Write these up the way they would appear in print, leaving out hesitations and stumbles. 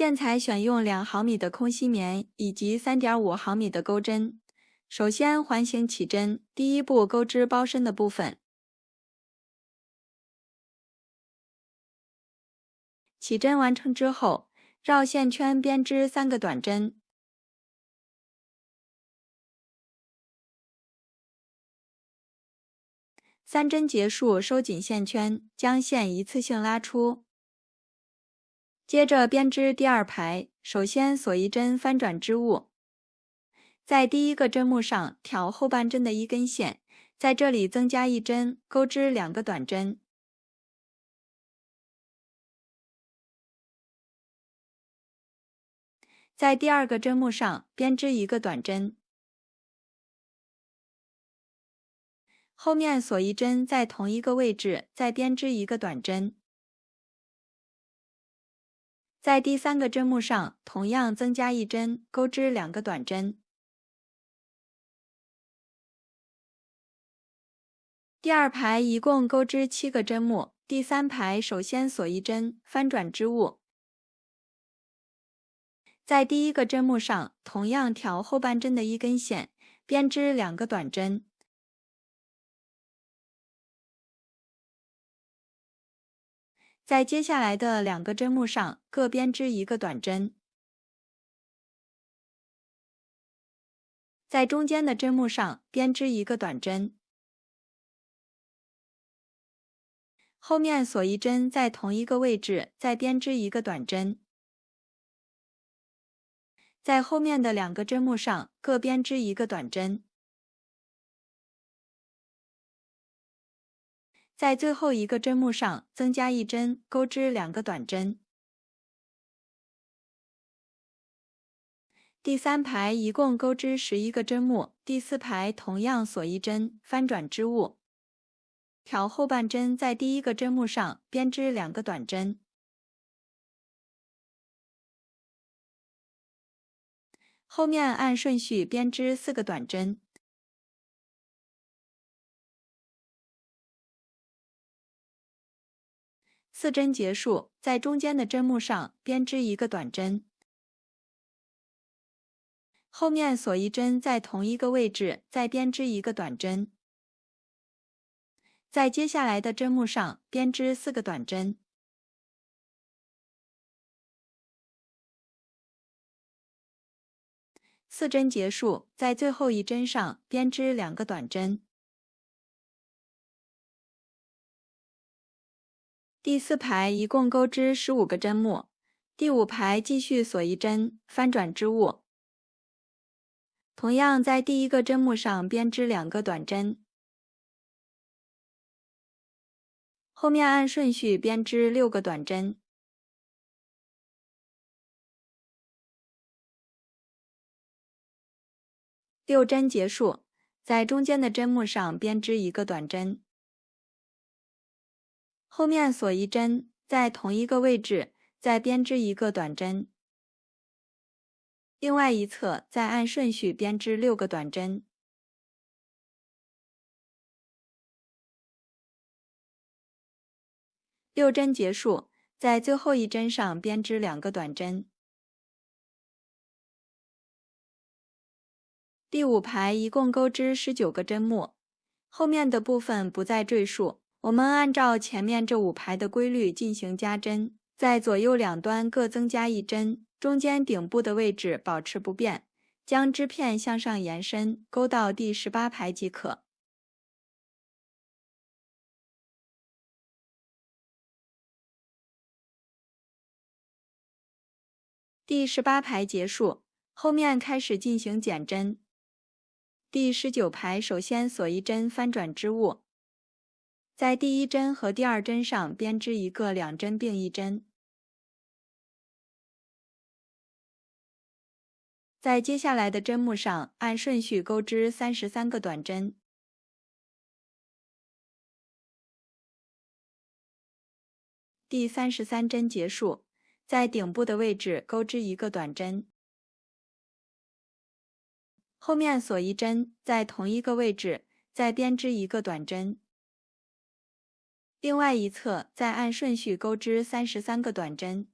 线材选用2毫米的空吸棉以及3.5毫米的钩针。首先环形起针，第一步钩织包身的部分。起针完成之后，绕线圈编织3个短针。3针结束，收紧线圈，将线一次性拉出。接着编织第2排，首先锁1针翻转织物，在第1个针目上挑后半针的1根线，在这里增加1针，钩织2个短针。在第2个针目上编织1个短针，后面锁1针，在同一个位置再编织1个短针。在第3个针目上同样增加1针，钩织2个短针。第2排一共钩织7个针目，第3排首先锁1针，翻转织物，在第1个针目上同样挑后半针的1根线，编织2个短针。在接下来的2个针目上各编织1个短针，在中间的针目上编织1个短针，后面锁1针，在同一个位置再编织1个短针，在后面的2个针目上各编织1个短针，在最后一个针目上增加1针，钩织2个短针。第3排一共钩织11个针目，第4排同样锁1针，翻转织物，挑后半针，在第1个针目上编织2个短针，后面按顺序编织4个短针。4针结束，在中间的针目上编织1个短针，后面锁1针，在同一个位置再编织1个短针，在接下来的针目上编织4个短针。4针结束，在最后一针上编织2个短针。第4排一共钩织15个针目，第5排继续锁1针，翻转织物，同样在第1个针目上编织2个短针，后面按顺序编织6个短针。6针结束，在中间的针目上编织1个短针，后面锁1针，在同一个位置再编织1个短针，另外一侧再按顺序编织6个短针。6针结束，在最后一针上编织2个短针。第5排一共钩织19个针目，后面的部分不再赘述，我们按照前面这5排的规律进行加针，在左右两端各增加1针，中间顶部的位置保持不变，将织片向上延伸，钩到第18排即可。第18排结束，后面开始进行减针。第19排首先锁1针，翻转织物，在第1针和第2针上编织一个2针并1针，在接下来的针目上按顺序钩织33个短针。第33针结束，在顶部的位置钩织1个短针，后面锁1针，在同一个位置再编织1个短针，另外一侧再按顺序钩织33个短针。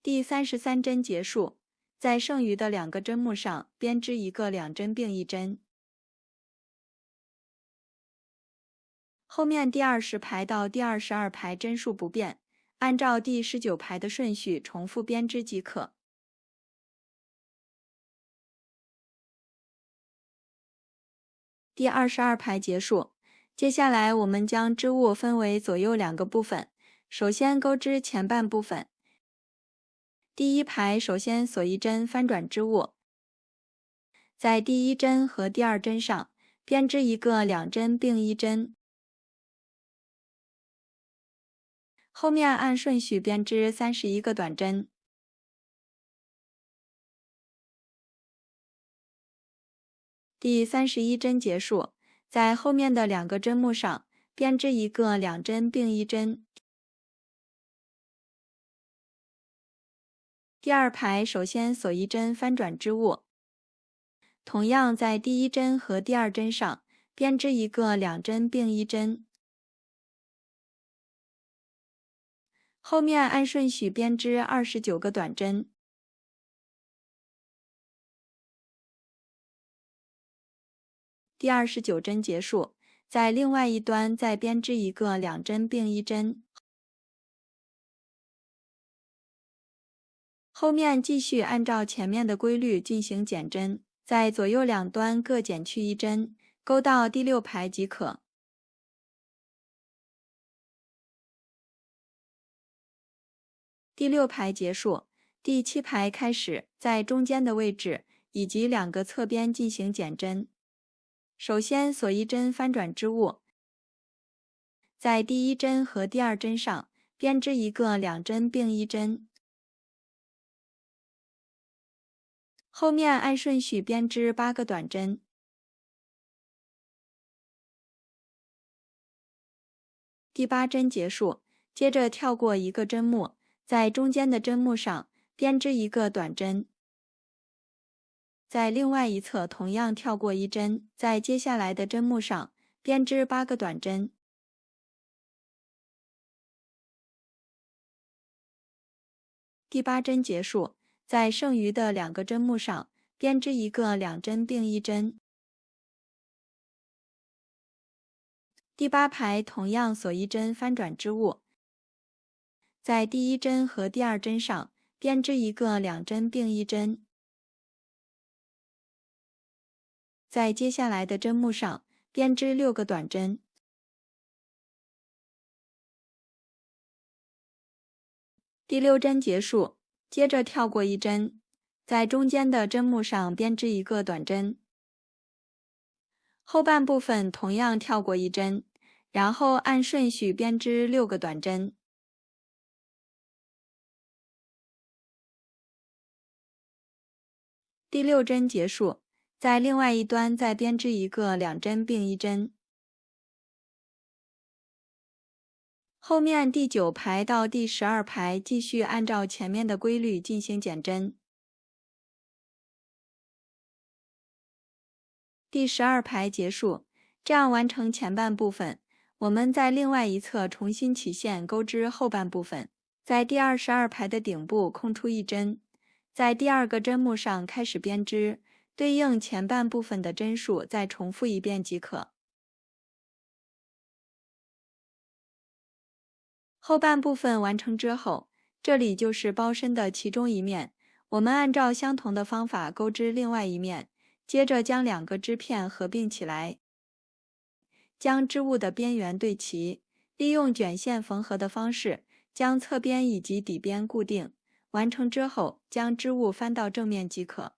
第33针结束，在剩余的2个针目上编织一个2针并1针。后面第20排到第22排针数不变，按照第19排的顺序重复编织即可。第22排结束，接下来我们将织物分为左右2个部分，首先钩织前半部分。第1排首先锁1针翻转织物，在第1针和第2针上编织一个2针并1针，后面按顺序编织31个短针。第31针结束，在后面的2个针目上编织一个2针并1针。第2排首先锁1针翻转织物，同样在第1针和第2针上编织一个2针并1针，后面按顺序编织29个短针。第29针结束，在另外一端再编织一个2针并1针，后面继续按照前面的规律进行减针，在左右两端各减去1针，钩到第6排即可。第6排结束，第7排开始，在中间的位置以及2个侧边进行减针。首先锁1针翻转织物，在第1针和第2针上编织一个2针并1针，后面按顺序编织8个短针。第8针结束，接着跳过1个针目，在中间的针目上编织一个短针，在另外一侧同样跳过1针，在接下来的针目上编织8个短针。第8针结束，在剩余的2个针目上编织一个2针并1针。第8排同样锁1针翻转织物，在第1针和第2针上编织一个2针并1针，在接下来的针目上编织6个短针。第6针结束，接着跳过1针，在中间的针目上编织一个短针，后半部分同样跳过1针，然后按顺序编织6个短针。第6针结束，在另外一端再编织一个2针并1针。后面第9排到第12排继续按照前面的规律进行减针。第12排结束，这样完成前半部分。我们在另外一侧重新起线钩织后半部分，在第22排的顶部空出1针，在第2个针目上开始编织，对应前半部分的针数再重复一遍即可。后半部分完成之后，这里就是包身的其中一面，我们按照相同的方法钩织另外一面，接着将2个织片合并起来，将织物的边缘对齐，利用卷线缝合的方式将侧边以及底边固定，完成之后将织物翻到正面即可。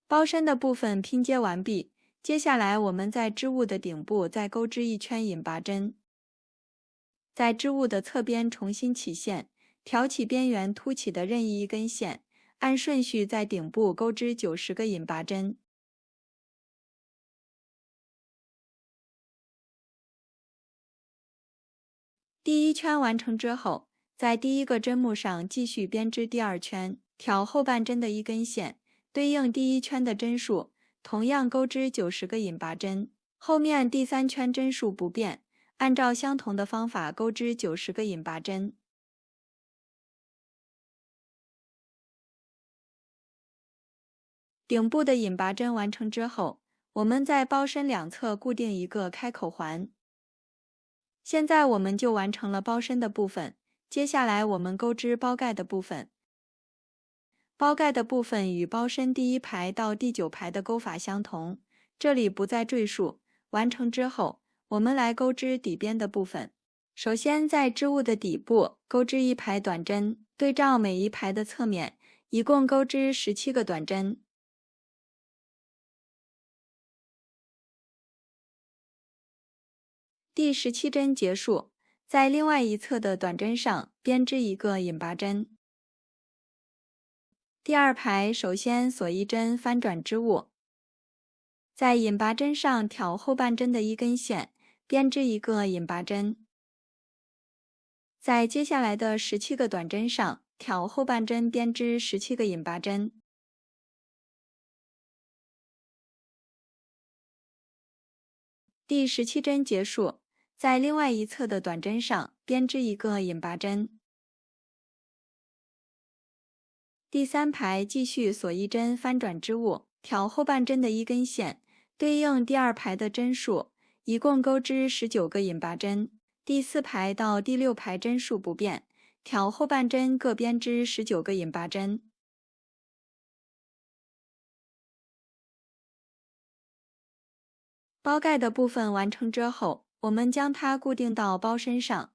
包身的部分拼接完毕，接下来我们在织物的顶部再钩织1圈引拔针，在织物的侧边重新起线，挑起边缘凸起的任意一根线，按顺序在顶部钩织90个引拔针。第1圈完成之后，在第1个针目上继续编织第2圈，挑后半针的一根线，对应第1圈的针数，同样钩织90个引拔针。后面第3圈针数不变，按照相同的方法钩织90个引拔针。顶部的引拔针完成之后，我们在包身两侧固定一个开口环。现在我们就完成了包身的部分，接下来我们钩织包盖的部分。包盖的部分与包身第1排到第9排的钩法相同，这里不再赘述。完成之后，我们来钩织底边的部分。首先在织物的底部钩织1排短针，对照每一排的侧面，一共钩织17个短针。第17针结束，在另外一侧的短针上编织一个引拔针。第2排首先锁1针翻转织物，在引拔针上挑后半针的1根线，编织一个引拔针。在接下来的17个短针上挑后半针编织17个引拔针。第17针结束，在另外一侧的短针上编织一个引拔针。第3排继续锁1针翻转织物，挑后半针的1根线，对应第2排的针数，一共钩织19个引拔针。第4排到第6排针数不变，挑后半针各编织19个引拔针。包盖的部分完成之后，我们将它固定到包身上。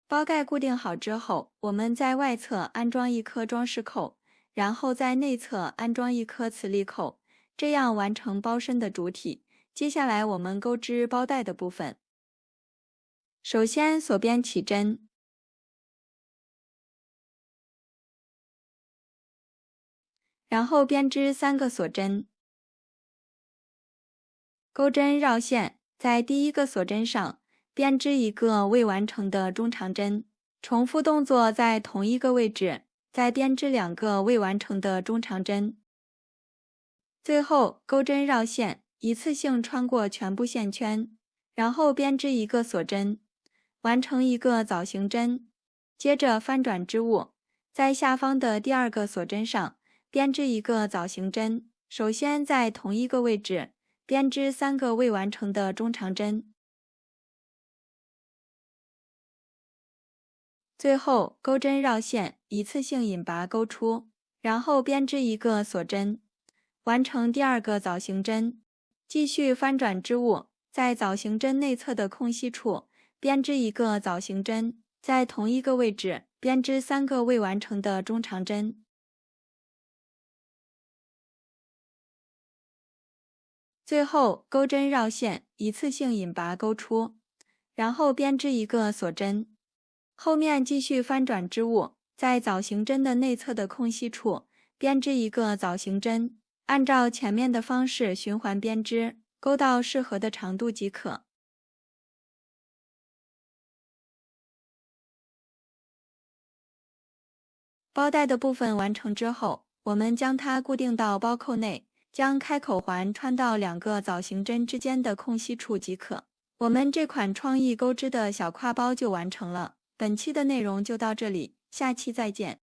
包盖固定好之后，我们在外侧安装一颗装饰扣，然后在内侧安装一颗磁力扣，这样完成包身的主体。接下来我们钩织包带的部分。首先锁边起针，然后编织3个锁针，钩针绕线，在第1个锁针上编织一个未完成的中长针，重复动作在同一个位置，再编织2个未完成的中长针。最后钩针绕线，一次性穿过全部线圈，然后编织1个锁针，完成一个枣形针。接着翻转织物，在下方的第2个锁针上编织一个枣形针，首先在同一个位置编织3个未完成的中长针。最后钩针绕线，一次性引拔钩出，然后编织1个锁针，完成第2个枣形针。继续翻转织物，在枣形针内侧的空隙处编织1个枣形针，在同一个位置编织3个未完成的中长针。最后钩针绕线，一次性引拔钩出，然后编织1个锁针。后面继续翻转织物，在枣形针的内侧的空隙处编织1个枣形针，按照前面的方式循环编织，钩到适合的长度即可。包带的部分完成之后，我们将它固定到包扣内，将开口环穿到2个枣形针之间的空隙处即可。我们这款创意钩织的小挎包就完成了。本期的内容就到这里，下期再见。